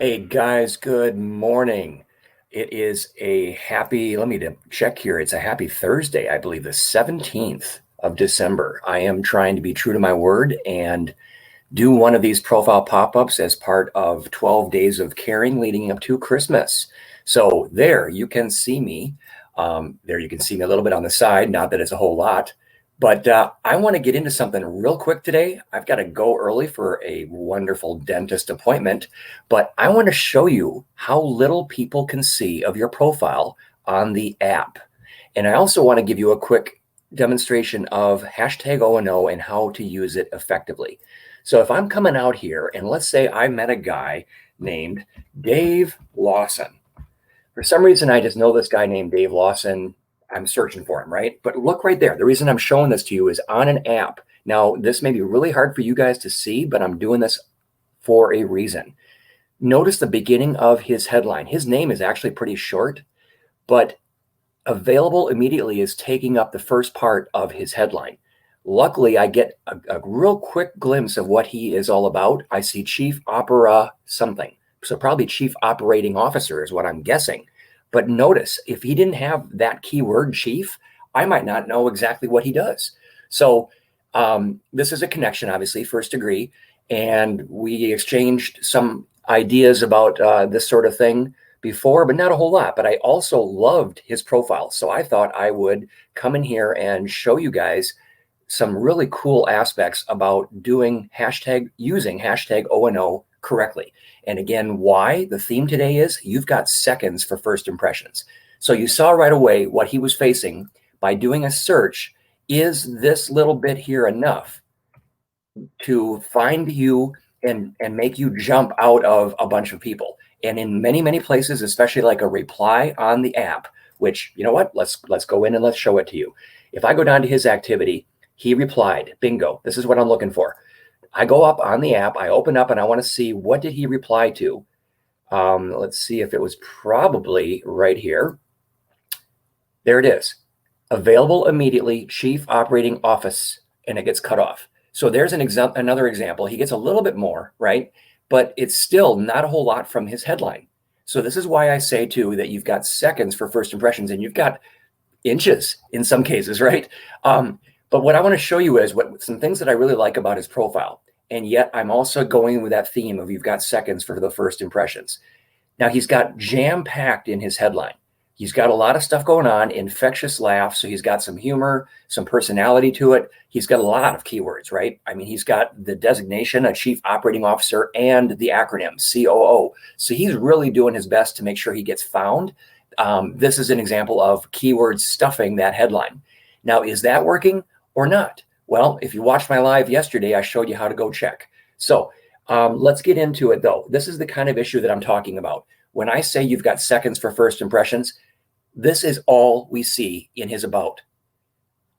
Hey guys, good morning. It is a happy, let me check here. It's a happy Thursday, I believe, the 17th of December. I am trying to be true to my word and do one of these profile pop-ups as part of 12 days of caring leading up to Christmas. So there you can see me. There you can see me a little bit on the side, not that it's a whole lot. But I want to get into something real quick today. I've got to go early for a wonderful dentist appointment, but I want to show you how little people can see of your profile on the app. And I also want to give you a quick demonstration of hashtag O&O and how to use it effectively. So if I'm coming out here and let's say I met a guy named Dave Lawson. For some reason, I just know this guy named Dave Lawson. I'm searching for him, right? But look right there. The reason I'm showing this to you is on an app. Now, this may be really hard for you guys to see, but I'm doing this for a reason. Notice the beginning of his headline. His name is actually pretty short, but available immediately is taking up the first part of his headline. Luckily, I get a real quick glimpse of what he is all about. I see Chief Opera something. So probably Chief Operating Officer is what I'm guessing. But notice, if he didn't have that keyword chief, I might not know exactly what he does. So this is a connection, obviously, first degree. And we exchanged some ideas about this sort of thing before, but not a whole lot. But I also loved his profile. So I thought I would come in here and show you guys some really cool aspects about using hashtag O&O correctly. And again, why? The theme today is you've got seconds for first impressions. So you saw right away what he was facing by doing a search. Is this little bit here enough to find you and make you jump out of a bunch of people? And in many, many places, especially like a reply on the app, which, you know what, let's go in and let's show it to you. If I go down to his activity, he replied, bingo, this is what I'm looking for. I go up on the app, I open up and I want to see what did he reply to. Let's see if it was probably right here. There it is. Available immediately, Chief Operating Office, and it gets cut off. So there's another example. He gets a little bit more, right? But it's still not a whole lot from his headline. So this is why I say too that you've got seconds for first impressions and you've got inches in some cases, right? But what I want to show you is some things that I really like about his profile. And yet I'm also going with that theme of you've got seconds for the first impressions. Now he's got jam-packed in his headline. He's got a lot of stuff going on, infectious laugh. So he's got some humor, some personality to it. He's got a lot of keywords, right? I mean, he's got the designation, a Chief Operating Officer, and the acronym COO. So he's really doing his best to make sure he gets found. This is an example of keywords stuffing that headline. Now, is that working or not? Well, if you watched my live yesterday, I showed you how to go check. So let's get into it, though. This is the kind of issue that I'm talking about. When I say you've got seconds for first impressions, this is all we see in his about.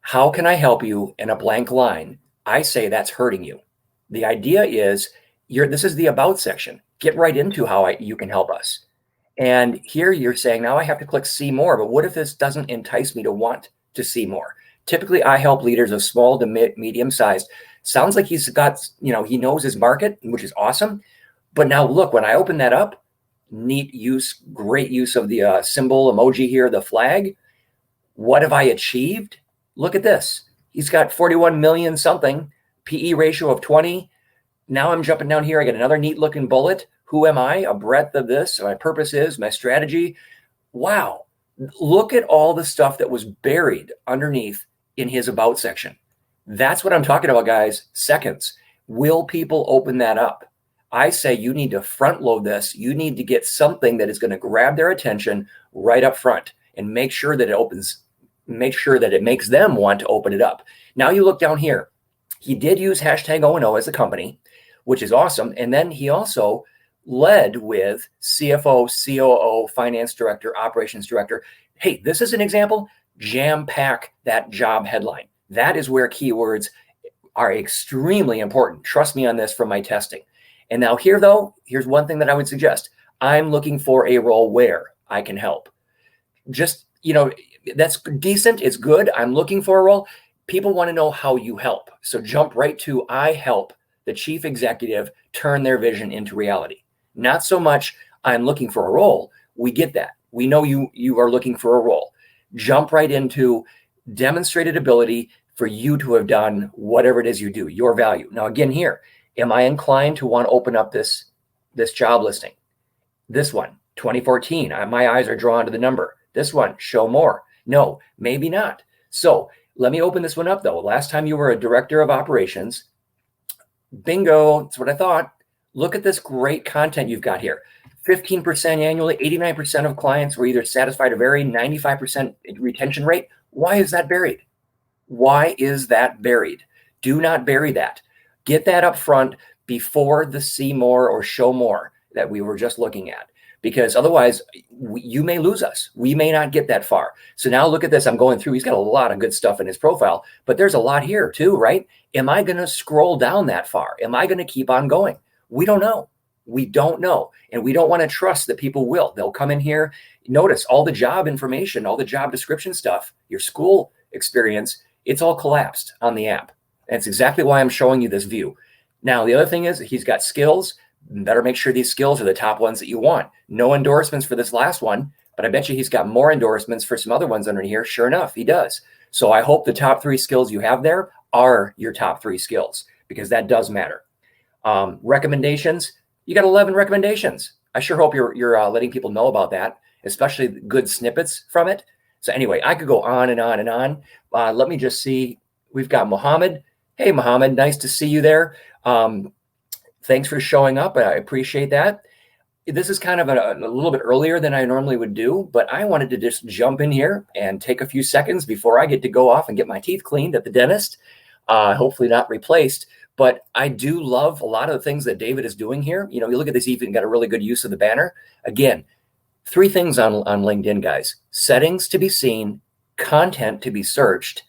How can I help you in a blank line? I say that's hurting you. The idea is this is the about section. Get right into how you can help us. And here you're saying, now I have to click see more, but what if this doesn't entice me to want to see more? Typically, I help leaders of small to medium sized. Sounds like he's got, he knows his market, which is awesome. But now look, when I open that up, neat use, great use of the symbol emoji here, the flag. What have I achieved? Look at this. He's got 41 million something, PE ratio of 20. Now I'm jumping down here. I get another neat looking bullet. Who am I? A breadth of this. My purpose is my strategy. Wow. Look at all the stuff that was buried underneath in his about section. That's what I'm talking about, guys. Seconds. Will people open that up? I say you need to front load this. You need to get something that is going to grab their attention right up front and make sure that it makes them want to open it up. Now you look down here. He did use hashtag O&O as a company, which is awesome. And then he also led with CFO, COO, finance director, operations director. Hey, this is an example. Jam pack that job headline. That is where keywords are extremely important. Trust me on this from my testing. And now here, though, here's one thing that I would suggest. I'm looking for a role where I can help. Just, that's decent. It's good. I'm looking for a role. People want to know how you help. So jump right to I help the chief executive turn their vision into reality. Not so much I'm looking for a role. We get that. We know you are looking for a role. Jump right into demonstrated ability for you to have done whatever it is you do, your value. Now, again, here, am I inclined to want to open up this job listing? This one, 2014, my eyes are drawn to the number. This one, show more. No, maybe not. So let me open this one up though. Last time you were a director of operations, bingo, that's what I thought. Look at this great content you've got here. 15% annually, 89% of clients were either satisfied or very, 95% retention rate. Why is that buried? Why is that buried? Do not bury that. Get that up front before the see more or show more that we were just looking at, because otherwise you may lose us. We may not get that far. So now look at this. I'm going through. He's got a lot of good stuff in his profile, but there's a lot here too, right? Am I going to scroll down that far? Am I going to keep on going? We don't know. We don't know. And we don't want to trust that people will. They'll come in here. Notice all the job information, all the job description stuff, your school experience, it's all collapsed on the app. And it's exactly why I'm showing you this view. Now, the other thing is he's got skills. Better make sure these skills are the top ones that you want. No endorsements for this last one, but I bet you he's got more endorsements for some other ones under here. Sure enough, he does. So I hope the top 3 skills you have there are your top 3 skills, because that does matter. Recommendations, you got 11 recommendations. I sure hope you're letting people know about that, especially good snippets from it. So anyway, I could go on and on and on. Let me just see. We've got Mohammed. Hey, Mohammed, nice to see you there. Thanks for showing up. I appreciate that. This is kind of a little bit earlier than I normally would do, but I wanted to just jump in here and take a few seconds before I get to go off and get my teeth cleaned at the dentist, hopefully not replaced. But I do love a lot of the things that David is doing here. You know, you look at this, even got a really good use of the banner. Again, 3 things on LinkedIn, guys: settings to be seen, content to be searched,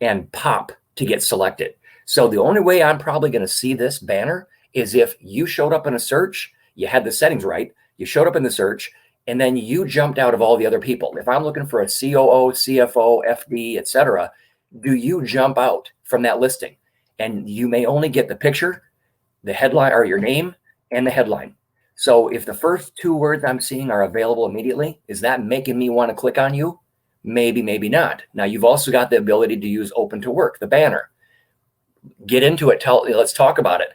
and pop to get selected. So the only way I'm probably going to see this banner is if you showed up in a search, you had the settings right, you showed up in the search, and then you jumped out of all the other people. If I'm looking for a COO, CFO, FD, etc., do you jump out from that listing? And you may only get the picture, the headline, or your name and the headline. So if the first 2 words I'm seeing are available immediately, is that making me want to click on you? Maybe, maybe not. Now you've also got the ability to use open to work, the banner. Get into it. Let's talk about it.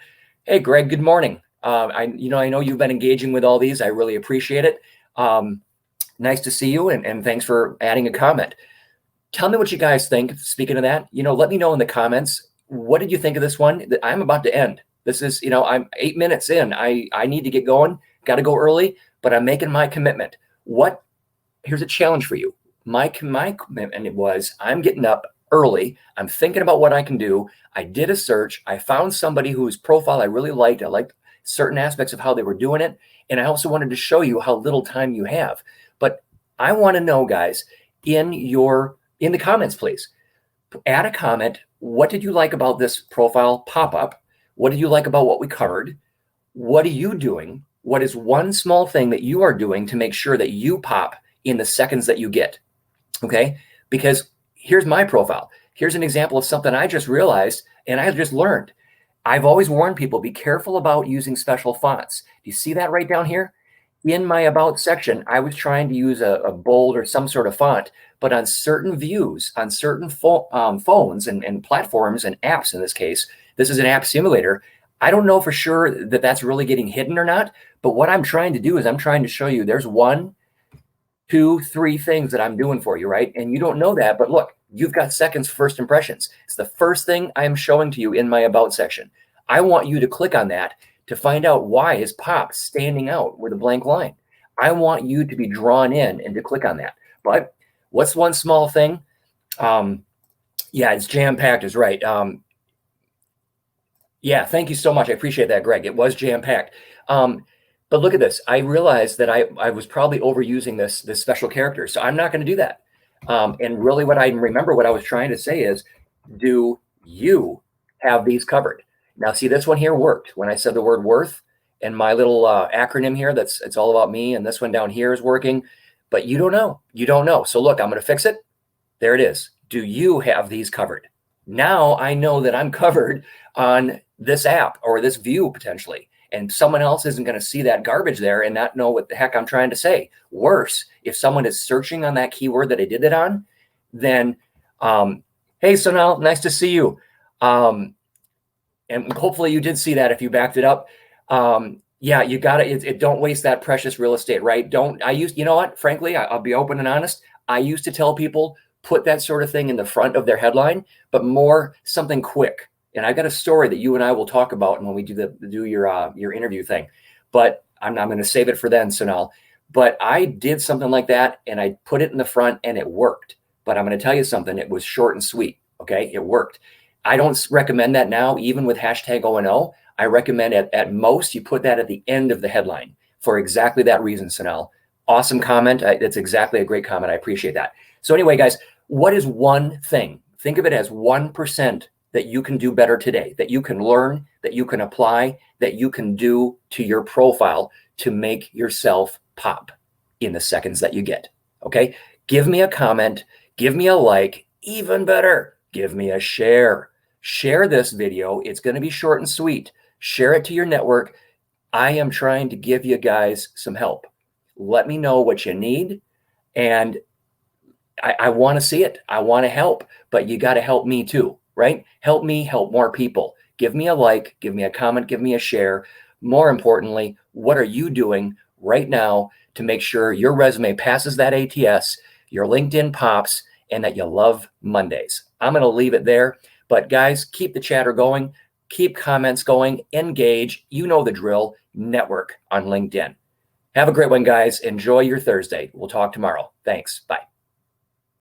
Hey, Greg, good morning. I know you've been engaging with all these. I really appreciate it. Nice to see you, and thanks for adding a comment. Tell me what you guys think. Speaking of that, let me know in the comments. What did you think of this one? I'm about to end. This is, I'm 8 minutes in. I need to get going. Got to go early, but I'm making my commitment. Here's a challenge for you. My commitment was I'm getting up early. I'm thinking about what I can do. I did a search. I found somebody whose profile I really liked. I liked certain aspects of how they were doing it. And I also wanted to show you how little time you have. But I want to know, guys, in the comments, please add a comment. What did you like about this profile pop-up? What did you like about what we covered? What are you doing? What is one small thing that you are doing to make sure that you pop in the seconds that you get? Okay? Because here's my profile. Here's an example of something I just realized and I just learned. I've always warned people, be careful about using special fonts. Do you see that right down here? In my About section, I was trying to use a bold or some sort of font, but on certain views, on certain phones and platforms and apps in this case, this is an app simulator. I don't know for sure that that's really getting hidden or not, but what I'm trying to do is I'm trying to show you there's 1, 2, 3 things that I'm doing for you, right? And you don't know that, but look, you've got seconds first impressions. It's the first thing I'm showing to you in my About section. I want you to click on that to find out why is pop standing out with a blank line. I want you to be drawn in and to click on that. But what's one small thing? Yeah, it's jam-packed is right. Yeah, thank you so much. I appreciate that, Greg. It was jam-packed. But look at this. I realized that I was probably overusing this special character. So I'm not going to do that. And really what I remember what I was trying to say is, do you have these covered? Now, see, this one here worked when I said the word worth, and my little acronym here, it's all about me. And this one down here is working, but you don't know. You don't know. So look, I'm going to fix it. There it is. Do you have these covered? Now I know that I'm covered on this app or this view potentially. and someone else isn't going to see that garbage there and not know what the heck I'm trying to say. Worse, if someone is searching on that keyword that I did it on, then, hey, Sonal, nice to see you. And hopefully you did see that if you backed it up. Yeah, you got to, don't waste that precious real estate, right? You know what, frankly, I'll be open and honest. I used to tell people, put that sort of thing in the front of their headline, but more something quick. And I've got a story that you and I will talk about when we do your interview thing, but I'm going to save it for then, Sonal. But I did something like that and I put it in the front and it worked. But I'm going to tell you something, it was short and sweet. Okay, it worked. I don't recommend that now, even with hashtag O&O. I recommend at most you put that at the end of the headline for exactly that reason, Sonal. Awesome comment. That's exactly a great comment. I appreciate that. So anyway, guys, what is one thing? Think of it as 1% that you can do better today, that you can learn, that you can apply, that you can do to your profile to make yourself pop in the seconds that you get. Okay? Give me a comment, give me a like, even better, give me a share. Share this video. It's going to be short and sweet. Share it to your network. I am trying to give you guys some help. Let me know what you need. And I want to see it. I want to help, but you got to help me too, right? Help me help more people. Give me a like, give me a comment, give me a share. More importantly, what are you doing right now to make sure your resume passes that ATS, your LinkedIn pops, and that you love Mondays? I'm going to leave it there. But guys, keep the chatter going, keep comments going, engage. You know the drill. Network on LinkedIn. Have a great one, guys. Enjoy your Thursday. We'll talk tomorrow. Thanks. Bye.